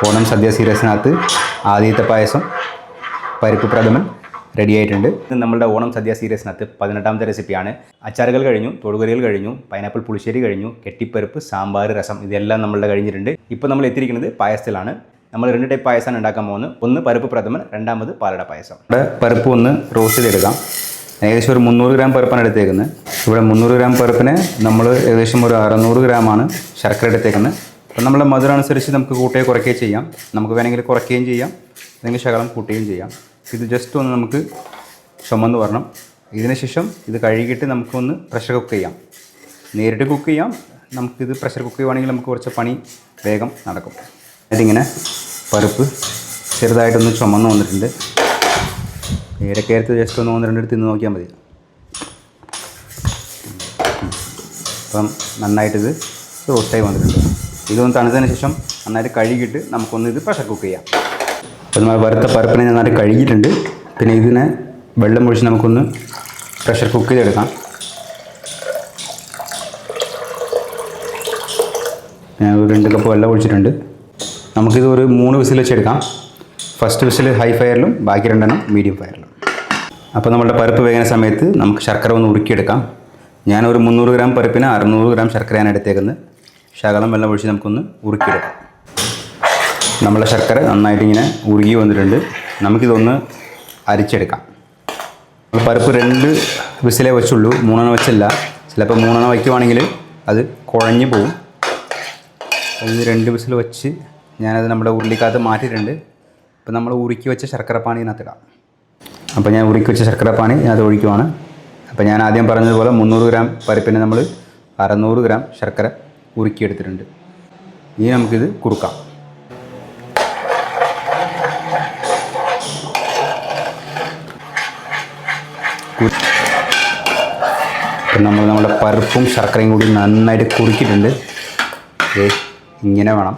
ഓണം സദ്യ സീരീസിനകത്ത് ആദ്യത്തെ പായസം പരിപ്പ് പ്രഥമൻ റെഡി ആയിട്ടുണ്ട്. ഇത് നമ്മളുടെ ഓണം സദ്യ സീരീസിനകത്ത് 18ാമത്തെ റെസിപ്പിയാണ്. അച്ചാറുകൾ കഴിഞ്ഞു, തൊടുകറികൾ കഴിഞ്ഞു, പൈനാപ്പിൾ പുളിശ്ശേരി കഴിഞ്ഞു, കെട്ടിപ്പരിപ്പ്, സാമ്പാർ, രസം ഇതെല്ലാം നമ്മളുടെ കഴിഞ്ഞിട്ടുണ്ട്. ഇപ്പോൾ നമ്മൾ എത്തിയിരിക്കുന്നത് പായസത്തിലാണ്. നമ്മൾ 2 ടൈപ്പ് പായസമാണ് ഉണ്ടാക്കാൻ പോകുന്നത്. ഒന്ന് പരിപ്പ് പ്രഥമൻ, രണ്ടാമത് പാലട പായസം. ഇവിടെ പരിപ്പ് ഒന്ന് റോസ്റ്റ് ചെയ്തെടുക്കാം. ഏകദേശം ഒരു 300 ഗ്രാം പരിപ്പാണ് എടുത്തേക്കുന്നത്. ഇവിടെ 300 ഗ്രാം പരിപ്പിന് നമ്മൾ ഏകദേശം ഒരു 600 ഗ്രാമാണ് ശർക്കര എടുത്തേക്കുന്നത്. അപ്പം നമ്മളെ മധുരം അനുസരിച്ച് നമുക്ക് കൂട്ടുകയോ കുറയ്ക്കുകയോ ചെയ്യാം. നമുക്ക് വേണമെങ്കിൽ കുറയ്ക്കുകയും ചെയ്യാം, അല്ലെങ്കിൽ ശകലം കൂട്ടുകയും ചെയ്യാം. ഇത് ജസ്റ്റ് ഒന്ന് നമുക്ക് ചുമന്ന് വരണം. ഇതിന് ശേഷം ഇത് കഴുകിയിട്ട് നമുക്കൊന്ന് പ്രഷർ കുക്ക് ചെയ്യാം. നേരിട്ട് കുക്ക് ചെയ്യാം. നമുക്കിത് പ്രഷർ കുക്ക് ചെയ്യുവാണെങ്കിൽ നമുക്ക് കുറച്ച് പണി വേഗം നടക്കും. ഇതിങ്ങനെ പരിപ്പ് ചെറുതായിട്ടൊന്ന് ചുമന്ന് വന്നിട്ടുണ്ട്. ഏരക്കയരത്ത് ജസ്റ്റ് ഒന്ന് 1-2 എടുത്ത് തിന്ന് നോക്കിയാൽ മതി. അപ്പം നന്നായിട്ടിത് റോസ്റ്റായി വന്നിട്ടുണ്ട്. ഇതൊന്ന് തണുത്തതിന് ശേഷം നന്നായിട്ട് കഴുകിയിട്ട് നമുക്കൊന്ന് ഇത് പ്രഷർ കുക്ക് ചെയ്യാം. അപ്പോൾ നമ്മൾ വറുത്ത പരിപ്പിനെ നന്നായിട്ട് കഴുകിയിട്ടുണ്ട്. പിന്നെ ഇതിനെ വെള്ളം ഒഴിച്ച് നമുക്കൊന്ന് പ്രഷർ കുക്ക് ചെയ്തെടുക്കാം. ഞാൻ ഒരു 2 കപ്പ് വെള്ളം ഒഴിച്ചിട്ടുണ്ട്. നമുക്കിത് ഒരു 3 വിസിൽ വെച്ചെടുക്കാം. ഫസ്റ്റ് വിസിൽ ഹൈ ഫയറിലും ബാക്കി 2 മീഡിയം ഫയറിലും. അപ്പോൾ നമ്മുടെ പരിപ്പ് വേകുന്ന സമയത്ത് നമുക്ക് ശർക്കര ഒന്ന് ഉരുക്കിയെടുക്കാം. ഞാനൊരു 300 ഗ്രാം പരിപ്പിന് 600 ഗ്രാം ശർക്കരയാണ് എടുത്തേക്കുന്നത്. ശകലം വെള്ളം ഒഴിച്ച് നമുക്കൊന്ന് ഉരുക്കിയെടുക്കാം. നമ്മളെ ശർക്കര നന്നായിട്ട് ഇങ്ങനെ ഉരുകി വന്നിട്ടുണ്ട്. നമുക്കിതൊന്ന് അരിച്ചെടുക്കാം. പരിപ്പ് 2 വിസിലേ വെച്ചുള്ളൂ, 3 വെച്ചില്ല. ചിലപ്പോൾ 3 വയ്ക്കുവാണെങ്കിൽ അത് കുഴഞ്ഞു പോവും. അത് 2 വിസിൽ വെച്ച് ഞാനത് നമ്മുടെ ഉരുളിക്കകത്ത് മാറ്റിയിട്ടുണ്ട്. ഇപ്പോൾ നമ്മൾ ഉരുക്കി വെച്ച ശർക്കരപ്പാനി ഇതിനകത്തിടാം. അപ്പോൾ ഞാൻ ഉരുക്കി വെച്ച ശർക്കരപ്പാനി ഇതിനകത്ത് ഒഴിക്കുവാണ്. അപ്പോൾ ഞാൻ ആദ്യം പറഞ്ഞതുപോലെ 300 ഗ്രാം പരിപ്പിന് നമ്മൾ 600 ഗ്രാം ശർക്കര ഉരുക്കിയെടുത്തിട്ടുണ്ട്. ഇനി നമുക്കിത് കുറുക്കാം. നമ്മൾ നമ്മുടെ പരിപ്പും ശർക്കരയും കൂടി നന്നായിട്ട് കുറുക്കിയിട്ടുണ്ട്. ഇങ്ങനെ വേണം.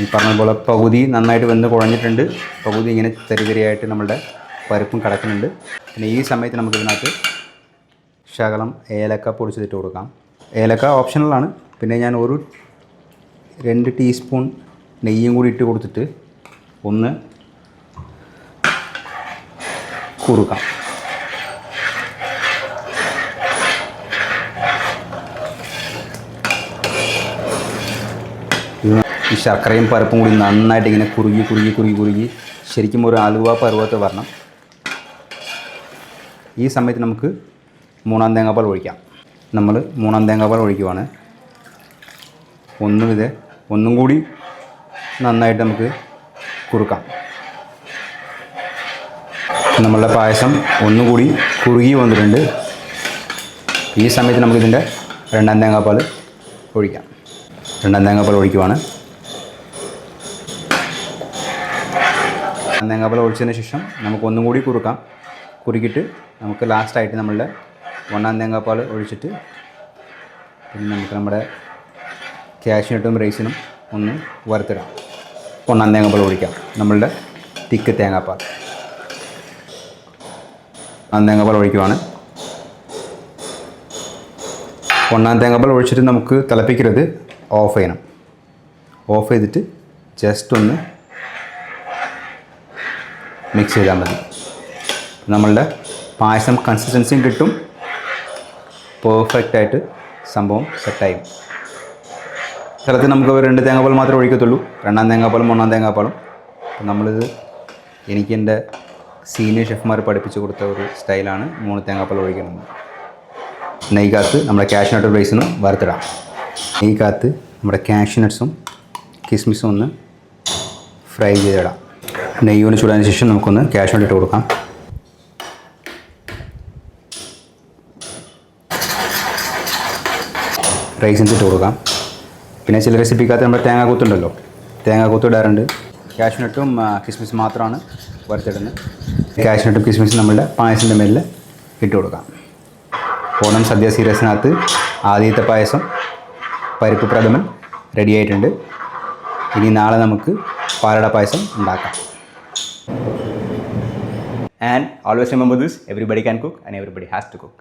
ഈ പറഞ്ഞതുപോലെ പകുതി നന്നായിട്ട് വെന്ത് കുഴഞ്ഞിട്ടുണ്ട്, പകുതി ഇങ്ങനെ തരിതരിയായിട്ട് നമ്മളുടെ പരിപ്പും കിടക്കുന്നുണ്ട്. പിന്നെ ഈ സമയത്ത് നമുക്കിതിനകത്ത് ശകലം ഏലക്ക പൊടിച്ചിട്ട് കൊടുക്കാം. ഏലക്ക ഓപ്ഷണലാണ്. പിന്നെ ഞാൻ 2 ടീസ്പൂൺ നെയ്യും കൂടി ഇട്ട് കൊടുത്തിട്ട് ഒന്ന് കുറുക്കാം. ഈ ശർക്കരയും പരിപ്പും കൂടി നന്നായിട്ട് ഇങ്ങനെ കുറുകി ശരിക്കും ഒരു അലുവ പരുവത്ത് വരണം. ഈ സമയത്ത് നമുക്ക് 3-ാം തേങ്ങാപ്പാൽ ഒഴിക്കാം. നമ്മൾ 3-ാം തേങ്ങാപ്പാൽ ഒഴിക്കുവാണ്. ഒന്നും കൂടി നന്നായിട്ട് നമുക്ക് കുറുക്കാം. നമ്മളുടെ പായസം ഒന്നുകൂടി കുറുകി വന്നിട്ടുണ്ട്. ഈ സമയത്ത് നമുക്കിതിൻ്റെ 2-ാം തേങ്ങാപ്പാൽ ഒഴിക്കാം. 2-ാം തേങ്ങാപ്പാൽ ഒഴിക്കുവാണ്. 2-ാം തേങ്ങാപ്പാൽ ഒഴിച്ചതിന് ശേഷം നമുക്ക് ഒന്നും കൂടി കുറുക്കിയിട്ട് നമുക്ക് ലാസ്റ്റായിട്ട് നമ്മളുടെ 1-ാം തേങ്ങാപ്പാൽ ഒഴിച്ചിട്ട് പിന്നെ നമുക്ക് നമ്മുടെ കാഷ്യൂനട്ടും റൈസിനും ഒന്ന് വറുത്തിടാം. 1-ാം തേങ്ങാപ്പാൽ ഒഴിക്കാം. നമ്മളുടെ തിക്ക് തേങ്ങാപ്പാൽ 1-ാം തേങ്ങാപ്പാൽ ഒഴിക്കുവാണ്. 1-ാം തേങ്ങാപ്പാൽ ഒഴിച്ചിട്ട് നമുക്ക് തിളപ്പിക്കരുത്, ഓഫ് ചെയ്യണം. ഓഫ് ചെയ്തിട്ട് ജസ്റ്റ് ഒന്ന് മിക്സ് ചെയ്താൽ മതി. നമ്മളുടെ പായസം കൺസിസ്റ്റൻസിയും കിട്ടും. പെർഫെക്റ്റായിട്ട് സംഭവം സെറ്റായി. സ്ഥലത്ത് നമുക്ക് 2 തേങ്ങാപ്പാൽ മാത്രമേ ഒഴിക്കത്തുള്ളൂ, 2-ാം തേങ്ങാപ്പാലും 1-ാം തേങ്ങാപ്പാലും. നമ്മളിത് എനിക്ക് എൻ്റെ സീനിയർ ഷെഫ്മാർ പഠിപ്പിച്ച് കൊടുത്ത ഒരു സ്റ്റൈലാണ് 3 തേങ്ങാപ്പാൽ ഒഴിക്കുന്നത്. നെയ്ക്കകത്ത് നമ്മുടെ കാഷ്യൂനട്ട് റൈസിനും വറുത്തിടാം. നെയ്ക്കകത്ത് നമ്മുടെ കാഷ്യൂനട്ട്സും കിസ്മിസും ഒന്ന് ഫ്രൈ ചെയ്തിടാം. നെയ്യൊന്ന് ചൂടാതിന് ശേഷം നമുക്കൊന്ന് കാഷ്യൂനട്ട് ഇട്ട് കൊടുക്കാം. റൈസിന് ഇട്ട് കൊടുക്കാം. പിന്നെ ചില റെസിപ്പിക്കകത്ത് നമ്മുടെ തേങ്ങാക്കൂത്തുണ്ടല്ലോ, തേങ്ങാക്കൂത്ത് ഇടാറുണ്ട്. കാഷ്യൂനട്ടും കിസ്മിസ് മാത്രമാണ് വറുത്തിടുന്നത്. കാഷ്യൂനട്ടും കിസ്മിസും നമ്മളുടെ പായസത്തിൻ്റെ മേലിൽ ഇട്ട് കൊടുക്കാം. ഓണം സദ്യ സീരീസിനകത്ത് ആദ്യത്തെ പായസം പരിപ്പ് പ്രഥമൻ റെഡി ആയിട്ടുണ്ട്. ഇനി നാളെ നമുക്ക് പാലട പായസം ഉണ്ടാക്കാം. And always remember this, everybody can cook and everybody has to cook.